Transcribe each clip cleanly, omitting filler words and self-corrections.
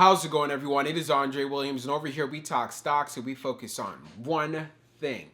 How's it going, everyone? It is Andre Williams, and over here we talk stocks and we focus on one thing.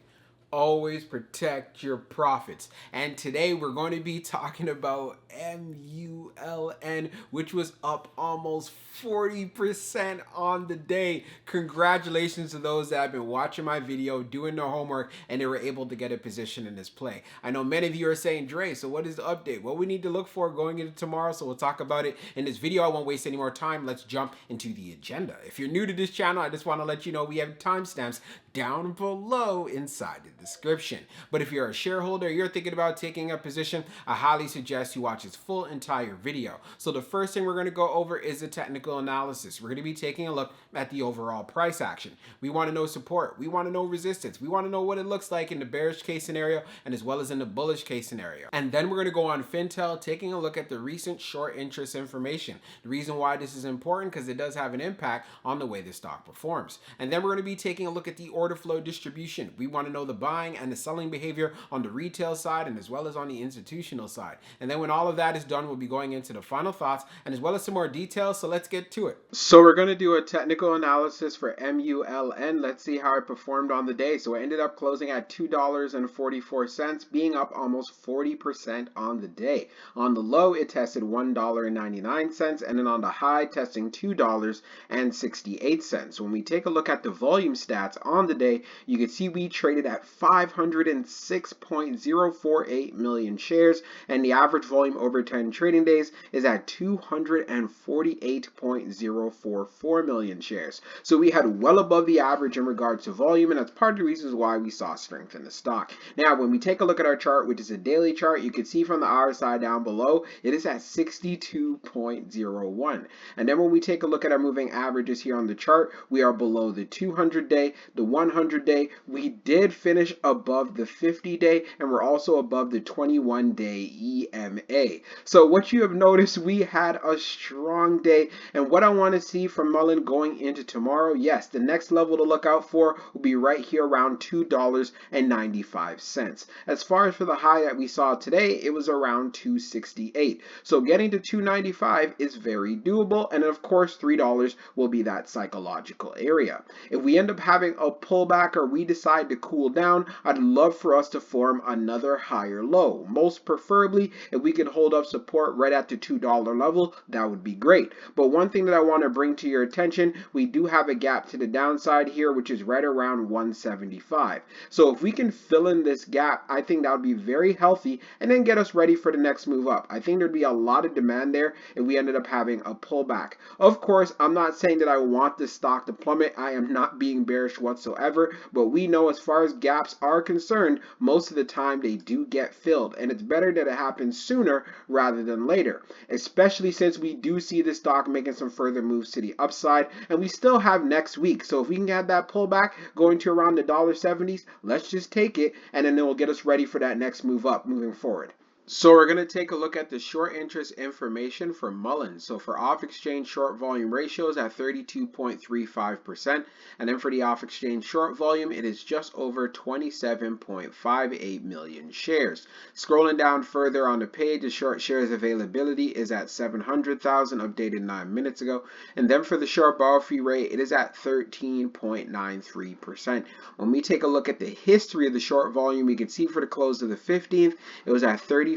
Always protect your profits. And today we're going to be talking about MULN, which was up almost 40% on the day. Congratulations to those that have been watching my video, doing their homework, and they were able to get a position in this play. I know many of you are saying, Dre, so what is the update? What we need to look for going into tomorrow, so we'll talk about it in this video. I won't waste any more time. Let's jump into the agenda. If you're new to this channel, I just want to let you know we have timestamps down below inside the description. But if you're a shareholder, you're thinking about taking a position, I highly suggest you watch this full entire video. So the first thing we're going to go over is the technical analysis. We're going to be taking a look at the overall price action. We want to know support. We want to know resistance. We want to know what it looks like in the bearish case scenario and as well as in the bullish case scenario. And then we're going to go on Fintel, taking a look at the recent short interest information. The reason why this is important because it does have an impact on the way the stock performs. And then we're going to be taking a look at the order flow distribution. We want to know the buying and the selling behavior on the retail side and as well as on the institutional side. And then when all of that is done, we'll be going into the final thoughts and as well as some more details. So let's get to it. So we're going to do a technical analysis for MULN. Let's see how it performed on the day. So it ended up closing at $2.44, being up almost 40% on the day. On the low, it tested $1.99, and then on the high, testing $2.68. When we take a look at the volume stats on the day, you can see we traded at 506.048 million shares, and the average volume over 10 trading days is at 248.044 million shares. So we had well above the average in regards to volume, and that's part of the reasons why we saw strength in the stock. Now, when we take a look at our chart, which is a daily chart, you can see from the hour side down below, it is at 62.01. And then when we take a look at our moving averages here on the chart, we are below the 200-day, the 100-day. We did finish above the 50-day, and we're also above the 21-day EMA. So what you have noticed, we had a strong day, and what I want to see from Mullen going into tomorrow, yes, the next level to look out for will be right here around $2.95. As far as for the high that we saw today, it was around 268. So getting to 295 is very doable, and of course $3 will be that psychological area. If we end up having a pullback or we decide to cool down, I'd love for us to form another higher low. Most preferably, if we could hold up support right at the $2 level, that would be great. But one thing that I want to bring to your attention, we do have a gap to the downside here, which is right around 175. So if we can fill in this gap, I think that would be very healthy and then get us ready for the next move up. I think there'd be a lot of demand there if we ended up having a pullback. Of course, I'm not saying that I want this stock to plummet. I am not being bearish whatsoever, but we know as far as gaps are concerned, most of the time they do get filled, and it's better that it happens sooner rather than later, especially since we do see the stock making some further moves to the upside, and we still have next week. So if we can get that pullback going to around the $70s, let's just take it, and then it will get us ready for that next move up moving forward. So we're going to take a look at the short interest information for Mullen. So for off-exchange short volume ratios at 32.35%, and then for the off-exchange short volume, it is just over 27.58 million shares. Scrolling down further on the page, the short shares availability is at 700,000, updated 9 minutes ago. And then for the short borrow fee rate, it is at 13.93%. When we take a look at the history of the short volume, we can see for the close of the 15th, it was at 34.81,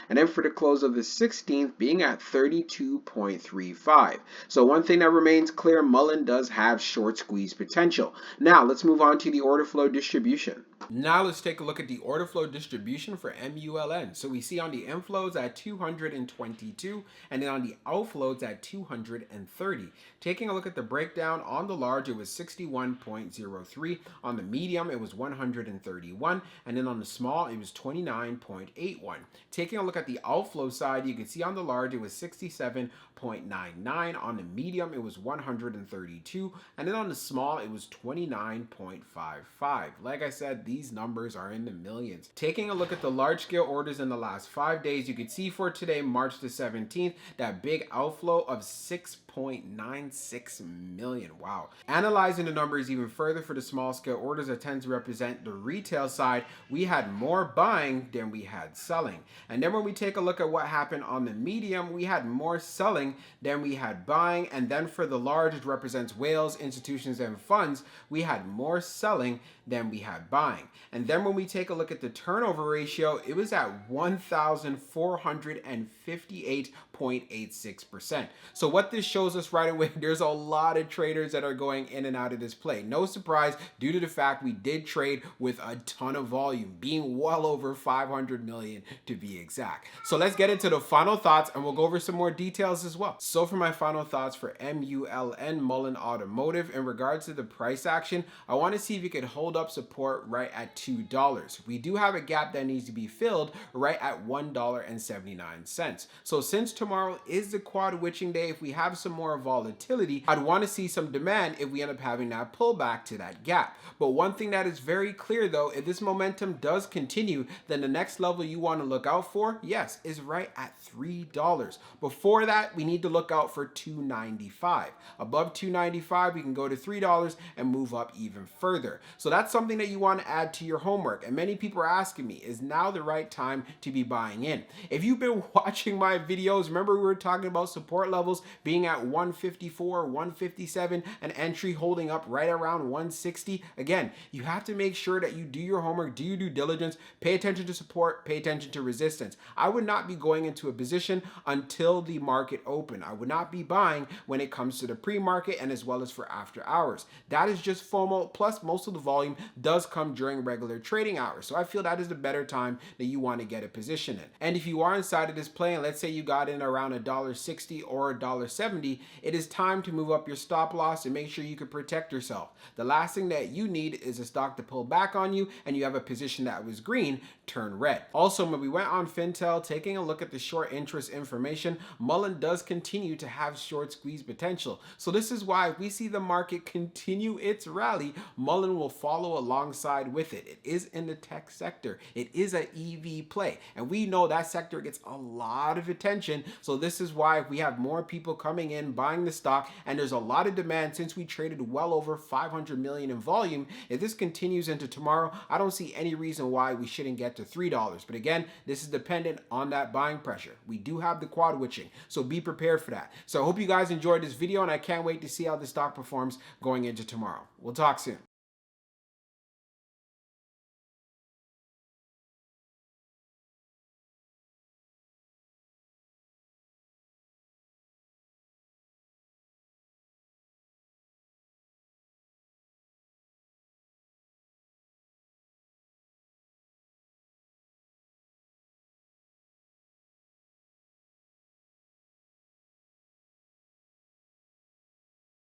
and then for the close of the 16th being at 32.35. So one thing that remains clear, Mullen does have short squeeze potential. Now let's move on to the order flow distribution. Now let's take a look at the order flow distribution for MULN. So we see on the inflows at 222 and then on the outflows at 230. Taking a look at the breakdown, on the large it was 61.03, on the medium it was 131, and then on the small it was 29.81. Taking a look at the outflow side, you can see on the large it was 67.99, on the medium it was 132, and then on the small it was 29.55. Like I said, these these numbers are in the millions. Taking a look at the large scale orders in the last 5 days, you can see for today, March the 17th, that big outflow of 6.96 million. Wow. Analyzing the numbers even further for the small scale orders that tend to represent the retail side, we had more buying than we had selling. And then when we take a look at what happened on the medium, we had more selling than we had buying. And then for the large, which represents whales, institutions, and funds, we had more selling than we had buying. And then when we take a look at the turnover ratio, it was at 1,458.86%. So what this shows us right away, there's a lot of traders that are going in and out of this play. No surprise, due to the fact we did trade with a ton of volume, being well over 500 million to be exact. So let's get into the final thoughts, and we'll go over some more details as well. So for my final thoughts for MULN, Mullen Automotive, in regards to the price action, I want to see if you could hold up support right at $2. We do have a gap that needs to be filled right at $1.79. So since tomorrow is the quad witching day, if we have some more volatility, I'd want to see some demand if we end up having that pullback to that gap. But one thing that is very clear though, if this momentum does continue, then the next level you want to look out for, yes, is right at $3. Before that, we need to look out for $2.95. Above $2.95, we can go to $3 and move up even further. So that's something that you want to add to your homework. And many people are asking me, is now the right time to be buying in? If you've been watching my videos, remember we were talking about support levels being at 154, 157, and entry holding up right around 160. Again, you have to make sure that you do your homework, do your due diligence, pay attention to support, pay attention to resistance. I would not be going into a position until the market open. I would not be buying when it comes to the pre-market and as well as for after hours. That is just FOMO, plus most of the volume does come during regular trading hours. So I feel that is the better time that you want to get a position in. And if you are inside of this play, and let's say you got in around $1.60 or $1.70, it is time to move up your stop loss and make sure you can protect yourself. The last thing that you need is a stock to pull back on you and you have a position that was green turn red. Also, when we went on Fintel, taking a look at the short interest information, Mullen does continue to have short squeeze potential. So this is why if we see the market continue its rally, Mullen will follow alongside with it. It is in the tech sector. It is an EV play. And we know that sector gets a lot of attention. So this is why we have more people coming in, buying the stock, and there's a lot of demand since we traded well over 500 million in volume. If this continues into tomorrow, I don't see any reason why we shouldn't get to $3. But again, this is dependent on that buying pressure. We do have the quad witching, so be prepared for that. So I hope you guys enjoyed this video, and I can't wait to see how the stock performs going into tomorrow. We'll talk soon.